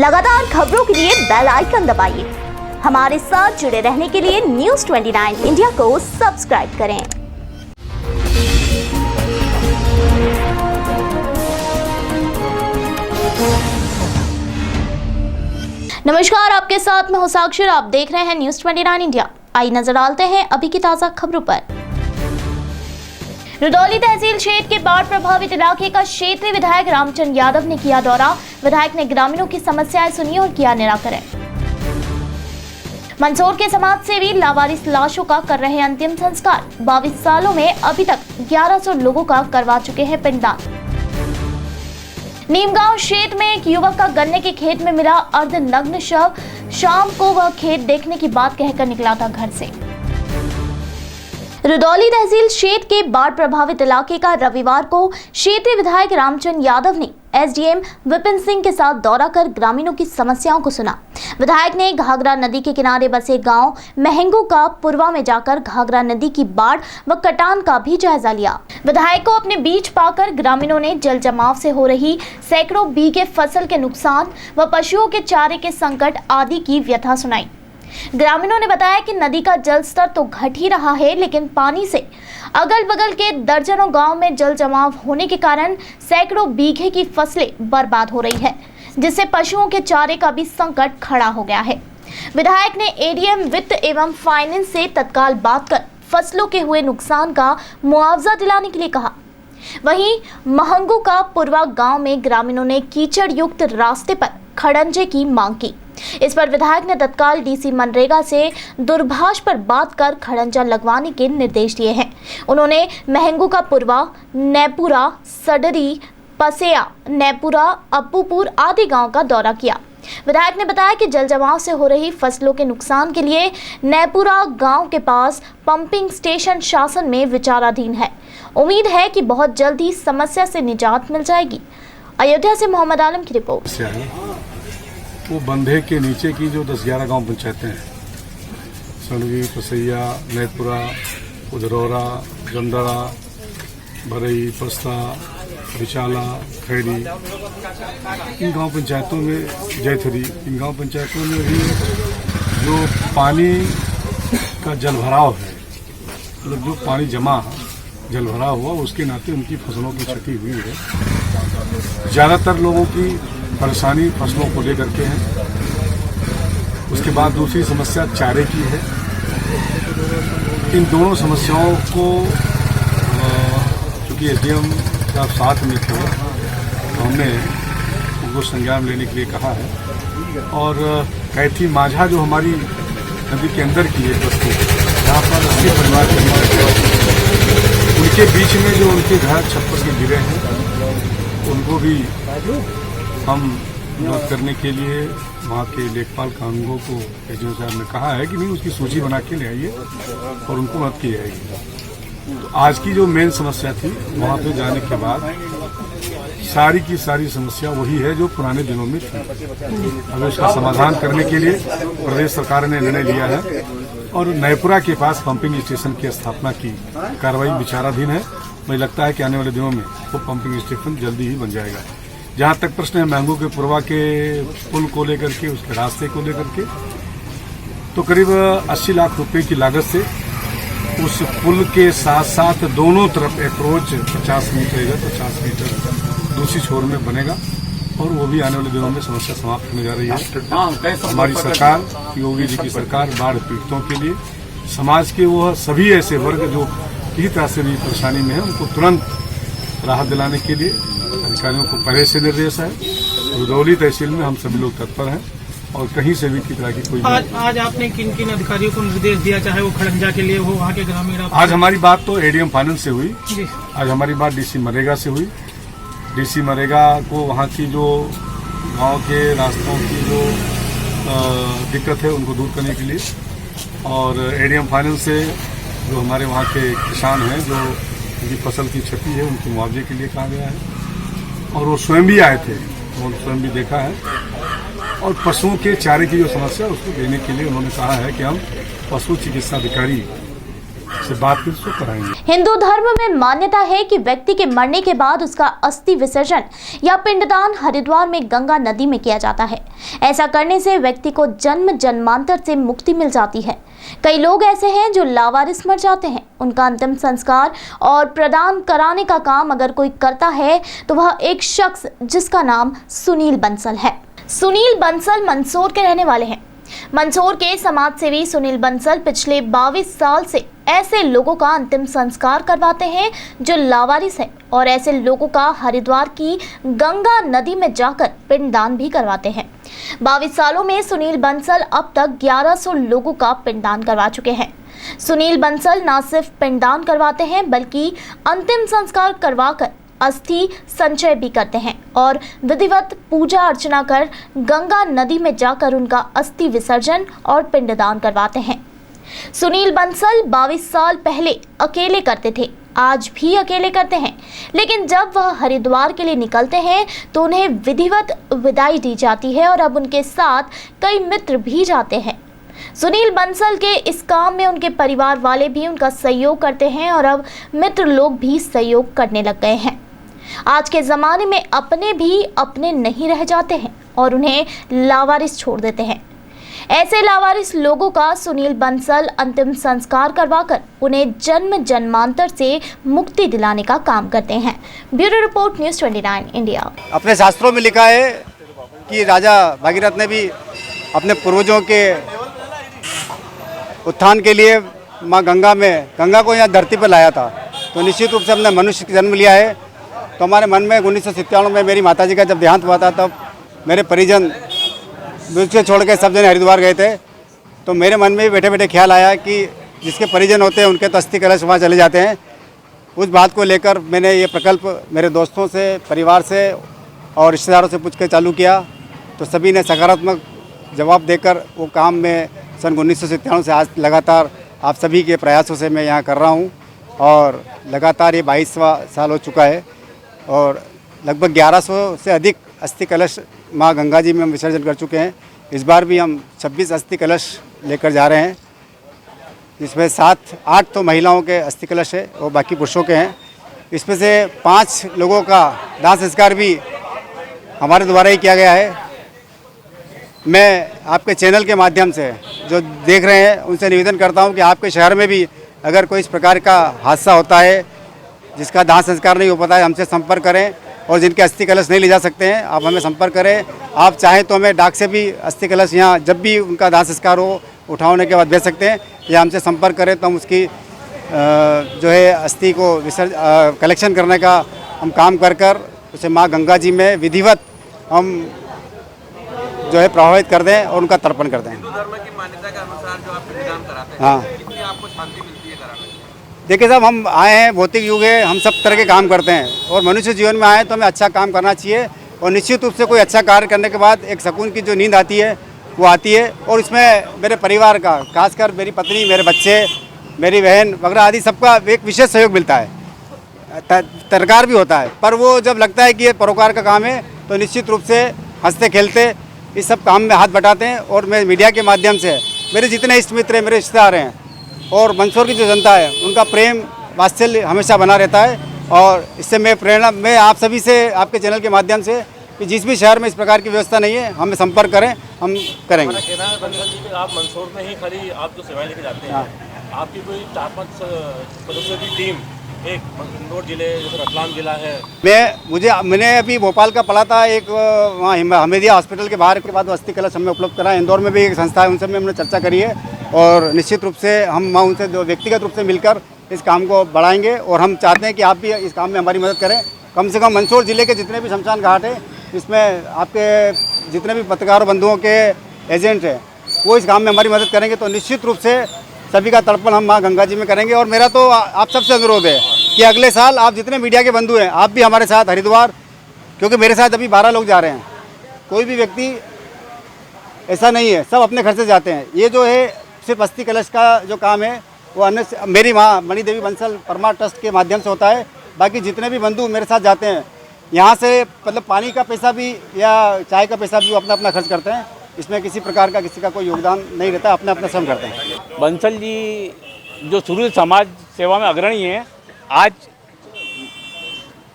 लगातार खबरों के लिए बेल आइकन दबाइए। हमारे साथ जुड़े रहने के लिए न्यूज़ 29 इंडिया को सब्सक्राइब करें। नमस्कार, आपके साथ मैं हूं साक्षी। आप देख रहे हैं न्यूज़ 29 इंडिया। आइए नजर डालते हैं अभी की ताजा खबरों पर। रुदौली तहसील क्षेत्र के बाढ़ प्रभावित इलाके का क्षेत्रीय विधायक रामचंद्र यादव ने किया दौरा। विधायक ने ग्रामीणों की समस्याएं सुनी और किया निराकरण। मंदसौर के समाज सेवी लावारिस लाशों का कर रहे अंतिम संस्कार। 22 सालों में अभी तक 1100 लोगों का करवा चुके हैं पिंडदान। नीमगांव क्षेत्र में एक युवक का गन्ने के खेत में मिला अर्धनग्न शव। शाम को वह खेत देखने की बात कहकर निकला था घर से। रुदौली तहसील क्षेत्र के बाढ़ प्रभावित इलाके का रविवार को क्षेत्रीय विधायक रामचंद्र यादव ने एसडीएम विपिन सिंह के साथ दौरा कर ग्रामीणों की समस्याओं को सुना। विधायक ने घाघरा नदी के किनारे बसे गांव महंगू का पुरवा में जाकर घाघरा नदी की बाढ़ व कटान का भी जायजा लिया। विधायक को अपने बीच पाकर ग्रामीणों ने जल जमाव से हो रही सैकड़ों बीघे फसल के नुकसान व पशुओं के चारे के संकट आदि की व्यथा सुनाई। ग्रामीणों ने बताया कि नदी का जल स्तर तो घट ही रहा है, लेकिन पानी से अगल बगल के दर्जनों गांव में जल जमाव होने के कारण सैकड़ों बीघे की फसलें बर्बाद हो रही है, जिससे पशुओं के चारे का भी संकट खड़ा हो गया है। विधायक ने एडीएम वित्त एवं फाइनेंस से तत्काल बात कर फसलों के हुए नुकसान का मुआवजा दिलाने के लिए कहा। वहीं महंगू का पुरवा गांव में ग्रामीणों ने कीचड़ युक्त रास्ते पर खड़ंजे की मांग की। इस पर विधायक ने तत्काल डीसी मनरेगा से दूरभाष पर बात कर खड़ंजा लगवाने के निर्देश दिए हैं। उन्होंने महंगू का पुरवा, नैपुरा, सडरी, पसेया, नैपुरा, अब्बूपुर आदि गांव का दौरा किया। विधायक ने बताया कि जल जमाव से हो रही फसलों के नुकसान के लिए नैपुरा गांव के पास पंपिंग स्टेशन शासन में विचाराधीन है। उम्मीद है कि बहुत जल्द ही समस्या से निजात मिल जाएगी। अयोध्या से मोहम्मद आलम की रिपोर्ट। वो बंधे के नीचे की जो 10-11 गांव पंचायतें हैं, सड़गी, पसैया, नैपुरा, उधरौरा, गंदरा, भरई, पस्ता, विचाला, खैरी, इन गांव पंचायतों में, जयथरी, इन गांव पंचायतों में भी जो पानी का जलभराव है, मतलब जो पानी जमा जलभराव हुआ, उसके नाते उनकी फसलों की क्षति हुई है। ज़्यादातर लोगों की परेशानी फसलों को लेकर के है। उसके बाद दूसरी समस्या चारे की है। इन दोनों समस्याओं को चूँकि एसडीएम साहब साथ में थे, तो हमने उनको संज्ञान लेने के लिए कहा है। और कैथी माझा जो हमारी नदी के अंदर की है बस्ती, जहाँ पर 80 परिवार के उनके बीच में जो उनके घर छप्पर के गिरे हैं, उनको भी हम मदद करने के लिए वहाँ के लेखपाल कानूनगों को एसडीएम साहब ने कहा है कि नहीं, उसकी सूची बना के ले आइए और उनको मदद की जाएगी। तो आज की जो मेन समस्या थी, वहाँ पे जाने के बाद सारी की सारी समस्या वही है जो पुराने दिनों में थी। अब उसका समाधान करने के लिए प्रदेश सरकार ने निर्णय लिया है और नैपुरा के पास पंपिंग स्टेशन की स्थापना की कार्रवाई विचाराधीन है। मुझे लगता है कि आने वाले दिनों में वो पंपिंग स्टेशन जल्दी ही बन जाएगा। जहाँ तक प्रश्न है महंगू के पुरवा के पुल को लेकर के, उसके रास्ते को लेकर के, तो करीब 80 लाख रुपए की लागत से उस पुल के साथ साथ दोनों तरफ अप्रोच 50 मीटर इधर 50 मीटर दूसरी छोर में बनेगा और वो भी आने वाले दिनों में समस्या समाप्त होने जा रही है। हमारी सरकार, योगी जी की सरकार, बाढ़ पीड़ितों के लिए समाज के वो सभी ऐसे वर्ग जो किसी तरह से भी परेशानी में है, उनको तुरंत राहत दिलाने के लिए अधिकारियों को पहले से निर्देश है। रुदौली तहसील में हम सभी लोग तत्पर हैं और कहीं से भी किसी तरह की कोई आज आपने किन किन अधिकारियों को निर्देश दिया, चाहे वो खड़ंजा के लिए हो, वहाँ के ग्रामीण? आज हमारी बात तो एडीएम फाइनेंस से हुई, आज हमारी बात डीसी मनरेगा से हुई। डीसी मनरेगा को वहाँ की जो गांव के रास्तों की जो दिक्कत है उनको दूर करने के लिए, और एडीएम फाइनेंस से जो हमारे वहाँ के किसान हैं जो उनकी फसल की क्षति है उनके मुआवजे के लिए कहा गया है। और वो स्वयं भी आए थे, उन्होंने स्वयं भी देखा है। और पशुओं के चारे की जो समस्या उसको देने के लिए उन्होंने कहा है कि हम पशु चिकित्सा अधिकारी से बात कर उसको कराएंगे। हिंदू धर्म में मान्यता है कि व्यक्ति के मरने के बाद उसका अस्थि विसर्जन या पिंडदान हरिद्वार में गंगा नदी में किया जाता है। ऐसा करने से व्यक्ति को जन्म जन्मांतर से मुक्ति मिल जाती है। कई लोग ऐसे हैं जो लावारिस मर जाते हैं। उनका अंतिम संस्कार और प्रदान कराने का काम अगर कोई करता है तो वह एक शख्स जिसका नाम सुनील बंसल है। सुनील बंसल मंदसौर के रहने वाले हैं। मंदसौर के समाजसेवी सुनील बंसल पिछले 22 साल से ऐसे लोगों का अंतिम संस्कार करवाते हैं जो लावारिस है और ऐसे लोगों का हरिद्वार की गंगा नदी में जाकर पिंडदान भी करवाते हैं। 22 सालों में सुनील बंसल अब तक 1100 लोगों का पिंडदान करवा चुके हैं। सुनील बंसल न सिर्फ पिंडदान करवाते हैं बल्कि अंतिम संस्कार करवाकर अस्थि संचय भी करते हैं और विधिवत पूजा अर्चना कर गंगा नदी में जाकर उनका अस्थि विसर्जन और पिंडदान करवाते हैं। सुनील बंसल 22 साल पहले अकेले करते थे, आज भी अकेले करते हैं, लेकिन जब वह हरिद्वार के लिए निकलते हैं तो उन्हें विधिवत विदाई दी जाती है और अब उनके साथ कई मित्र भी जाते हैं। सुनील बंसल के इस काम में उनके परिवार वाले भी उनका सहयोग करते हैं और अब मित्र लोग भी सहयोग करने लग गए हैं। आज के ज़माने में अपने भी अपने नहीं रह जाते हैं और उन्हें लावारिस छोड़ देते हैं। ऐसे लावारिस लोगों का सुनील बंसल अंतिम संस्कार करवाकर उन्हें जन्म जन्मांतर से मुक्ति दिलाने का काम करते हैं। Bureau report news 29 India. अपने शास्त्रों में लिखा है कि राजा भागीरथ ने भी अपने पूर्वजों के उत्थान के लिए माँ गंगा को यहाँ धरती पर लाया था। तो निश्चित रूप से हमने मनुष्य का जन्म लिया है। तो हमारे मन में 1997 में मेरी माताजी का जब देहांत हुआ था तब मेरे परिजन मुझसे छोड़ के सब जने हरिद्वार गए थे। तो मेरे मन में भी बैठे बैठे ख्याल आया कि जिसके परिजन होते हैं उनके तो अस्थि कलश वहाँ चले जाते हैं। उस बात को लेकर मैंने ये प्रकल्प मेरे दोस्तों से, परिवार से और रिश्तेदारों से पूछ के चालू किया। तो सभी ने सकारात्मक जवाब देकर वो काम में सन 1997 से आज लगातार आप सभी के प्रयासों से मैं यहाँ कर रहा हूँ और लगातार ये 22वां साल हो चुका है और लगभग 1100 से अधिक अस्थि कलश माँ गंगा जी में हम विसर्जन कर चुके हैं। इस बार भी हम 26 अस्थि कलश लेकर जा रहे हैं, जिसमें 7-8 तो महिलाओं के अस्थि कलश है और बाकी पुरुषों के हैं। इसमें से 5 लोगों का दाह संस्कार भी हमारे द्वारा ही किया गया है। मैं आपके चैनल के माध्यम से जो देख रहे हैं उनसे निवेदन करता हूं कि आपके शहर में भी अगर कोई इस प्रकार का हादसा होता है जिसका दाह संस्कार नहीं हो पाता है, हमसे संपर्क करें और जिनके अस्थि कलश नहीं ले जा सकते हैं आप हमें संपर्क करें। आप चाहें तो हमें डाक से भी अस्थि कलश यहाँ जब भी उनका दाह संस्कार हो उठाने के बाद भेज सकते हैं या हमसे संपर्क करें तो हम उसकी जो है अस्थि को कलेक्शन करने का हम काम कर उसे माँ गंगा जी में विधिवत हम जो है प्रभावित कर दें और उनका तर्पण कर दें। हिंदू धर्म की मान्यता के अनुसार जो आप पिंडदान कराते हैं, हाँ, कितनी आपको शांति मिलती है कराने से? देखिए साहब, हम आए हैं, भौतिक युग है, हम सब तरह के काम करते हैं और मनुष्य जीवन में आए तो हमें अच्छा काम करना चाहिए और निश्चित रूप से कोई अच्छा कार्य करने के बाद एक सुकून की जो नींद आती है वो आती है। और इसमें मेरे परिवार का, खासकर मेरी पत्नी, मेरे बच्चे, मेरी बहन वगैरह आदि सबका एक विशेष सहयोग मिलता है। तरकार भी होता है, पर वो जब लगता है कि ये परोकार का काम है तो निश्चित रूप से हंसते खेलते इस सब काम में हाथ बटाते हैं। और मैं मीडिया के माध्यम से मेरे जितने इष्ट मित्र हैं, मेरे रिश्तेदार हैं और मंदसौर की जो जनता है उनका प्रेम वात्सल्य हमेशा बना रहता है। और इससे मैं प्रेरणा, मैं आप सभी से, आपके चैनल के माध्यम से, कि जिस भी शहर में इस प्रकार की व्यवस्था नहीं है हमें संपर्क करें, हम करेंगे। केदार बंसल जी, आप मंदसौर में ही खाली आप जो सेवाएं लेके जाते हैं, आपकी कोई 4-5 सदस्यों की टीम एक इंदौर जिले जैसे रतलाम जिला है। मैंने अभी भोपाल का पढ़ा था, एक वहाँ हमीदिया हॉस्पिटल के बाहर के बाद अस्थि कलश हमने उपलब्ध करा। इंदौर में भी एक संस्था है, उनसे भी हमने चर्चा करी है और निश्चित रूप से हम वहाँ उनसे व्यक्तिगत रूप से मिलकर इस काम को बढ़ाएंगे। और हम चाहते हैं कि आप भी इस काम में हमारी मदद करें। कम से कम मंदसौर जिले के जितने भी शमशान घाट है, इसमें आपके जितने भी पत्रकारों बंधुओं के एजेंट हैं वो इस काम में हमारी मदद करेंगे तो निश्चित रूप से सभी का तर्पण हम माँ गंगा जी में करेंगे। और मेरा तो आप सबसे अनुरोध है कि अगले साल आप जितने मीडिया के बंधु हैं आप भी हमारे साथ हरिद्वार, क्योंकि मेरे साथ अभी 12 लोग जा रहे हैं, कोई भी व्यक्ति ऐसा नहीं है, सब अपने खर्च से जाते हैं। ये जो है सिर्फ अस्थि कलश का जो काम है वो अन्य मेरी माँ मणिदेवी बंसल परमा ट्रस्ट के माध्यम से होता है। बाकी जितने भी बंधु मेरे साथ जाते हैं यहाँ से, मतलब पानी का पैसा भी या चाय का पैसा भी वो अपना अपना खर्च करते हैं। इसमें किसी प्रकार का किसी का कोई योगदान नहीं रहता, अपना अपना श्रम करते हैं। बंसल जी जो शुरू से समाज सेवा में अग्रणी हैं, आज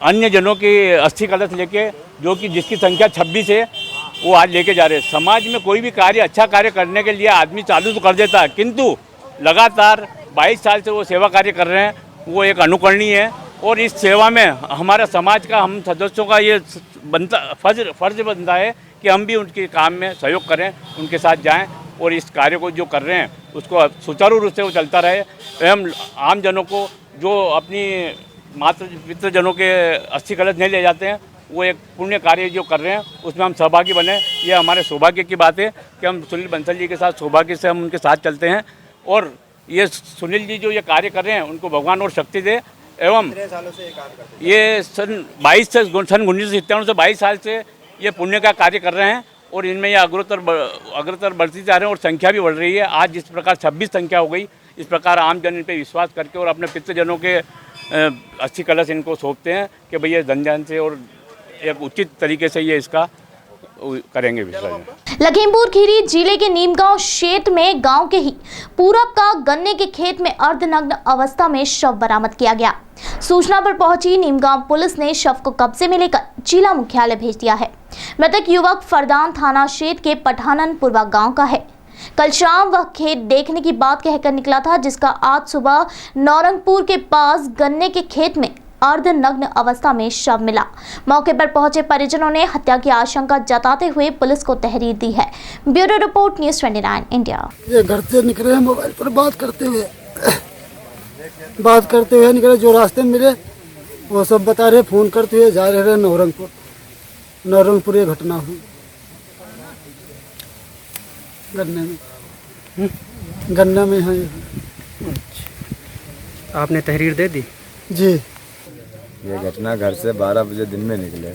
अन्य जनों के अस्थि कलश लेके, जो कि जिसकी संख्या 26 है, वो आज लेके जा रहे हैं। समाज में कोई भी कार्य, अच्छा कार्य करने के लिए आदमी चालू तो कर देता है, किंतु लगातार 22 साल से वो सेवा कार्य कर रहे हैं, वो एक अनुकरणीय है। और इस सेवा में हमारा समाज का, हम सदस्यों का ये फर्ज बनता है कि हम भी उनके काम में सहयोग करें, उनके साथ जाएं और इस कार्य को जो कर रहे हैं उसको सुचारू रूप से वो चलता रहे। एवं आम जनों को जो अपनी मातृ पितृजनों के अस्थि कलश नहीं ले जाते हैं, वो एक पुण्य कार्य जो कर रहे हैं उसमें हम सहभागी बने। ये हमारे सौभाग्य की बात है कि हम सुनील बंसल जी के साथ सौभाग्य से हम उनके साथ चलते हैं। और ये सुनील जी जो ये कार्य कर रहे हैं उनको भगवान और शक्ति दे। एवं ये सन 1997 से 22 साल से ये पुण्य का कार्य कर रहे हैं और इनमें ये अग्रतर बढ़ती जा रहे हैं और संख्या भी बढ़ रही है। आज जिस प्रकार 26 संख्या हो गई, इस प्रकार आम जन इन पर विश्वास करके और अपने पितृजनों के अस्थि कलश इनको सौंपते हैं कि भैया धन से और एक उचित तरीके से ये इसका करेंगे विसर्जन। लखीमपुर खीरी जिले के नीमगांव क्षेत्र में गांव के ही पूरब का गन्ने के खेत में अर्धनग्न अवस्था में शव बरामद किया गया। सूचना पर पहुंची नीमगांव पुलिस ने शव को कब्जे में लेकर जिला मुख्यालय भेज दिया है। मृतक युवक फरदान थाना क्षेत्र के पठाननपुरवा गांव का है। कल शाम वह खेत देखने की बात कहकर निकला था, जिसका आज सुबह नौरंगपुर के पास गन्ने के खेत में अर्धनग्न अवस्था में शव मिला। मौके पर पहुंचे परिजनों ने हत्या की आशंका जताते हुए पुलिस को तहरीर दी है। Bureau report news 29 India. ये घर से निकले, मोबाइल पर बात करते हुए निकले। जो रास्ते में मिले वो सब बता रहे, फोन करते हुए जा रहे नौरंगपुर ये घटना हुई गन्ना में है। आपने तहरीर दे दी? जी। ये घटना घर से 12 बजे दिन में निकले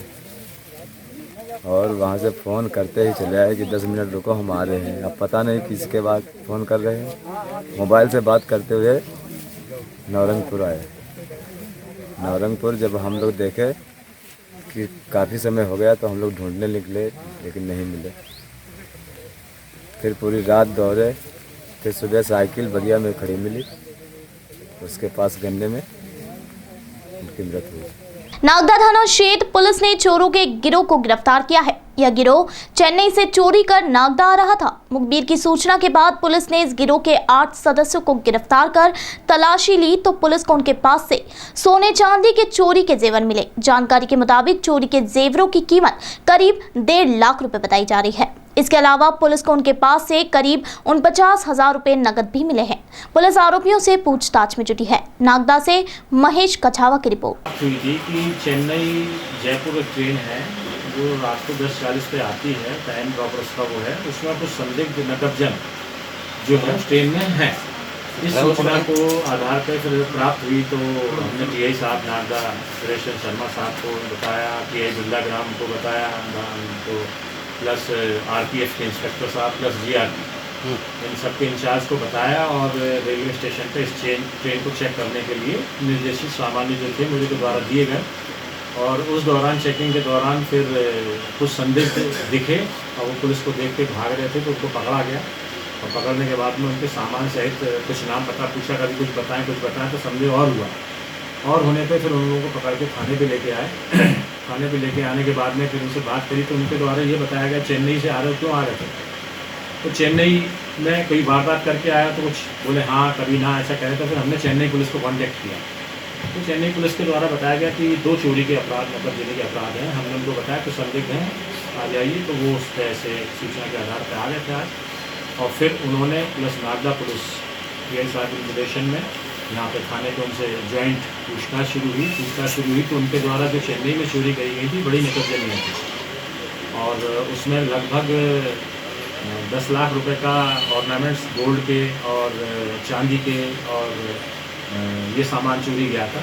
और वहाँ से फ़ोन करते ही चले आए कि 10 मिनट रुको, हम आ रहे हैं। अब पता नहीं किसके बाद फ़ोन कर रहे हैं। मोबाइल से बात करते हुए नौरंगपुर आए। नौरंगपुर जब हम लोग देखे कि काफ़ी समय हो गया तो हम लोग ढूंढने निकले, लेकिन नहीं मिले। फिर पूरी रात दौड़े, फिर सुबह साइकिल बगिया में खड़ी मिली, उसके पास गन्ने में उनकी मृत्यु हुई। नागदा थाना क्षेत्र पुलिस ने चोरों के गिरोह को गिरफ्तार किया है। यह गिरोह चेन्नई से चोरी कर नागदा आ रहा था। मुखबिर की सूचना के बाद पुलिस ने इस गिरोह के 8 सदस्यों को गिरफ्तार कर तलाशी ली तो पुलिस को उनके पास से सोने चांदी के चोरी के जेवर मिले। जानकारी के मुताबिक चोरी के जेवरों की कीमत करीब 1.5 लाख रुपए बताई जा रही है। इसके अलावा पुलिस को उनके पास से करीब 49,000 रुपए नकद भी मिले हैं। पुलिस आरोपियों से पूछताछ में जुटी है। नागदा से महेश कछावा की रिपोर्ट। हुई थी कि चेन्नई जयपुर ट्रेन है जो रात को 10:40 पे आती है, टाइम प्रॉपर उसका वो है। उसमें कुछ संदिग्ध नकदजन जो है ट्रेन में है। इस सूचना को आधार पर फिर प्राप्त हुई तो हमने टीआई साहब नागदा सुरेश शर्मा साहब को बताया, टीआई बिल्लाग्राम को बताया, तो प्लस आरपीएफ के इंस्पेक्टर साहब प्लस जीआरपी इन सब के इंचार्ज को बताया और रेलवे स्टेशन पे इस ट्रेन को चेक करने के लिए निर्देशित सामान्य जो थे मुझे के द्वारा दिए गए। और उस दौरान चेकिंग के दौरान फिर कुछ संदिग्ध दिखे और वो पुलिस को देख के भाग रहे थे तो उनको पकड़ा गया। और पकड़ने के बाद में उनके सामान सहित कुछ नाम पता पूछा, कभी कुछ बताएं तो संदेह और हुआ। और होने पे फिर उन लोगों को पकड़ के थाने पे लेके आए। थाने पे लेके आने के बाद में फिर उनसे बात करी तो उनके द्वारा ये बताया गया चेन्नई से आ रहे हो, क्यों आ रहे थे? तो चेन्नई में कोई वारदात करके आया तो कुछ बोले हाँ कभी ना, ऐसा कह रहे थे। फिर हमने चेन्नई पुलिस को कॉन्टैक्ट किया तो चेन्नई पुलिस के द्वारा बताया गया कि 2 चोरी के अपराध मतलब जिले के अपराध हैं। हमने उनको बताया कि संदिग्ध हैं, आ जाइए। तो वो उस तरह से सूचना के आधार पर आ गए थे आज। और फिर उन्होंने प्लस नागदा पुलिस टीआई साहब निर्देशन में यहाँ पे थाने पे उनसे ज्वाइंट पूछताछ शुरू हुई तो उनके द्वारा जो चेन्नई में चोरी करी गई थी बड़ी नकदजनी थी और उसमें लगभग 10 लाख रुपए का ऑर्नामेंट्स गोल्ड के और चांदी के और ये सामान चोरी गया था।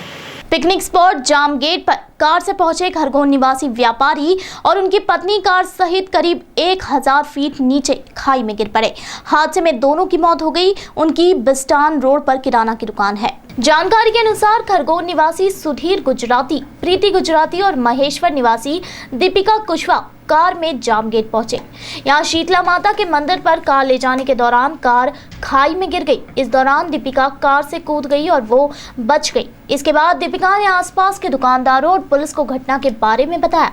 पिकनिक स्पॉट जाम गेट पर कार से पहुंचे खरगोन निवासी व्यापारी और उनकी पत्नी कार सहित करीब 1000 फीट नीचे खाई में गिर पड़े। हादसे में दोनों की मौत हो गई। उनकी बिस्टान रोड पर किराना की दुकान है। जानकारी के अनुसार खरगोन निवासी सुधीर गुजराती, प्रीति गुजराती और महेश्वर निवासी दीपिका कुशवाहा कार में जामगेट पहुंचे। यहां शीतला माता के मंदिर पर कार ले जाने के दौरान कार खाई में गिर गई। इस दौरान दीपिका कार से कूद गई और वो बच गई। इसके बाद दीपिका ने आसपास के दुकानदारों और पुलिस को घटना के बारे में बताया।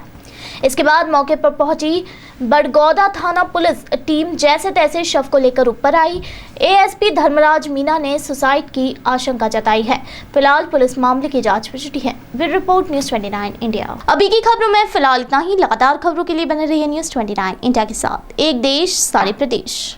इसके बाद मौके पर पहुंची बड़गौदा थाना पुलिस टीम जैसे तैसे शव को लेकर ऊपर आई। एएसपी धर्मराज मीना ने सुसाइड की आशंका जताई है। फिलहाल पुलिस मामले की जांच में जुटी है। Bureau report news 29 India. अभी की खबरों में फिलहाल इतना ही। लगातार खबरों के लिए बने रहिए न्यूज़ 29 इंडिया के साथ। एक देश सारे प्रदेश।